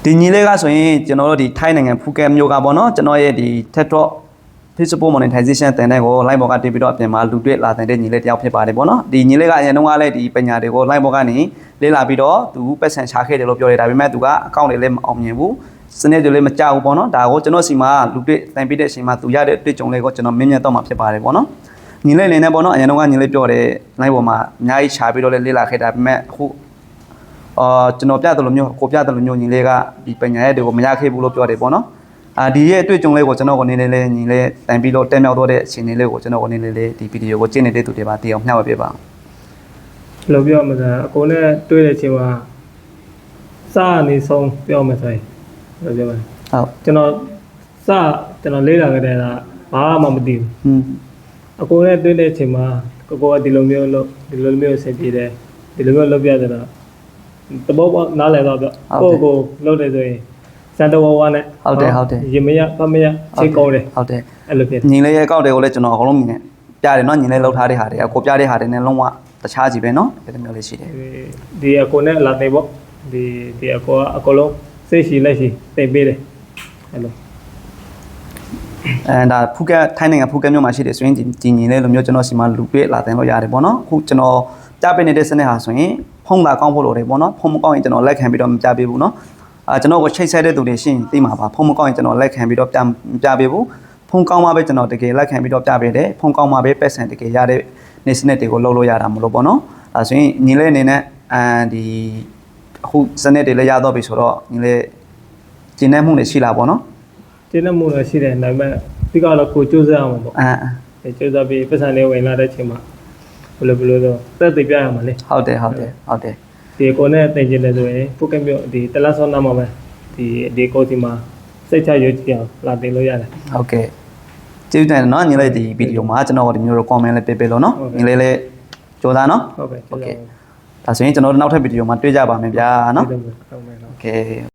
ဒီညီလေးကဆိုရင်ကျွန်တော်တို့ဒီထိုင်းနိုင်ငံဖူကဲမြို့ကပေါ့နော်ကျွန်တော်ရဲ့ဒီ TikTok Facebook monetization တင်တဲ့ကို line ပေါ်ကတင်ပြီးတော့အပြင်မှာလူတွေ့လာတဲ့ညီလေးတယောက်ဖြစ်ပါတယ်ပေါ့နော်ဒီညီလေးကအရင်တုန်းကလည်းဒီပညာတွေကို line ပေါ်ကနေလေ့လာပြီးတော့သူပတ်စံရှာခဲ့တယ်လို့ပြောတယ်ဒါပေမဲ့သူကအကောင့်တွေလည်းမအောင်မြင်ဘူးစနစ်တွေလည်းမကြောက်ဘူးပေါ့နော်ဒါကိုကျွန်တော်စီမှာလူတွေ့တင်ပြီးတဲ့အချိန်မှာသူရတဲ့တွေ့ကြုံလေးကိုကျွန်တော်မြင်မြတ်တော့မှာဖြစ်ပါတယ်ပေါ့နော်ညီလေးအနေနဲ့ပေါ့နော်အရင်တုန်းကညီလေးပြောတယ် line ပေါ်မှာအများကြီးရှာပြီးတော့လည်းလေ့လာခဲ့တာဒါပေမဲ့အခုကျွန်တော်ပြတယ်လို့မျိုးကိုပြတယ်လို့မျိုးညီလေးကဒီပညာရဲ့တွေကိုမရခဲ့ဘူးလို့ပြောတယ်ပေါ့နော်ဒီရဲ့အတွေ့အကြုံလေးကိုကျွန်တော်ကနေလေးညီလေးတိုင်ပြီးတော့တက်မြောက်တော့တဲ့အချိန်လေးကိုကျွန်တော်ကနေလေးဒီဗီဒီယိုကိုကြည့်နေတဲ့သူတွေပါတည်အောင်မျှဝေပေးပါလို့ပြောမှာဆိုအကိုနဲ့တွေ့တဲ့အချိန်မှာစာအနေဆုံးပြောမှာဆိုရင်လို့ပြောမှာဟုတ်ကျွန်တော်လေးလာခဲ့တဲ့ကဘာမှမသိဘူးအကိုနဲ့တွေ့တဲ့အချိန်မှာကိုကဒီလိုမျိုးလို့ဒီလိုမျိုးဆင်ပြေတယ်ဒီလိုမျိုးလုပ်ပြတယ်တော့တဘောနားလည်တော့ပြောကိုလုပ်တယ်ဆိုရင်စံတော်ဝါနဲ့ဟုတ်တယ်ရင်မရဖမရချိတ်ကောင်းတယ်ဟုတ်တယ်အဲ့လိုဖြစ်ညီလေးရဲ့အကောင့်တွေကိုလည်းကျွန်တော်အကုန်လုံးမြင်ပြတယ်နော်ညီလေးလောက်ထားတဲ့ဟာတွေအကိုပြတဲ့ဟာတွေနဲ့လုံးဝတခြားစီပဲနော်အဲ့လိုမျိုးလေးရှိတယ်ဒီအကိုနဲ့လာတယ်ပေါ့ဒီအကိုကအကုန်လုံးစိတ်ရှိလက်ရှိတိတ်ပေးတယ်အဲ့လိုဒါဖူကဲထိုင်းနိုင်ငံဖူကဲမြို့မှာရှိတယ်ဆိုရင်ဒီညီလေးလိုမျိုးကျွန်တော်စီမှာလူတွေ့လာတင်လို့ရတယ်ပေါ့နော်အခုကျွန်တော်ပြပေးနေတဲ့စနစ်ဟာဆိုရင်ဖုန်းလာကောင်းဖို့လိုတယ်ပေါ့နော်ဖုန်းမကောင်းရင်ကျွန်တော်လက်ခံပြီးတော့မပြပေးဘူးနော်ကျွန်တော်ကိုချိတ်ဆက်တဲ့သူတွေရှင်းသိမှာပါဖုန်းမကောင်းရင်ကျွန်တော်လက်ခံပြီးတော့ပြပေးဘူးဖုန်းကောင်းမှပဲကျွန်တော်တကယ်လက်ခံပြီးတော့ပြပေးတယ်ဖုန်းကောင်းမှပဲပတ်စံတကယ်ရတဲ့နေစနစ်တွေကိုလုပ်လို့ရတာမလို့ပေါ့နော်ဒါဆိုရင်ညီလေးအနေနဲ့ဒီအခုစနစ်တွေလည်းရတော့ပြီဆိုတော့ညီလေးကျင်းနေမှုတွေရှိလာပေါ့နော်ကျင်းနေမှုတွေရှိတယ်ဒါပေမဲ့ဒီကတော့ကိုစူးစမ်းအောင်ပေါ့စူးစမ်းပြီးပတ်စံလေးဝင်လာတဲ့အချိန်မှာဘယ်လိုတော့တက်သိပြရမှာလေဟုတ်တယ်ဒီကိုနဲ့တင်ကျင်တယ်ဆိုရင်ဖုတ်ကမျိုးဒီတလားဆောင်းနာမှာပဲဒီကိုဒီမှာစိတ်ချရွေးကြည့်အောင်လာတင်လို့ရတယ်ဟုတ်ကဲ့ကျေးဇူးတင်တယ်နော်ညီလေးဒီဗီဒီယိုမှာကျွန်တော်ဒီမျိုးတော့ comment လေးပေးလို့နော်ညီလေးလည်းကြိုးစားနော်ဟုတ်ကဲ့ဒါဆိုရင်ကျွန်တော်တို့နောက်ထပ်ဗီဒီယိုမှာတွေ့ကြပါမယ်ဗျာနော်ဟုတ်ကဲ့โอเค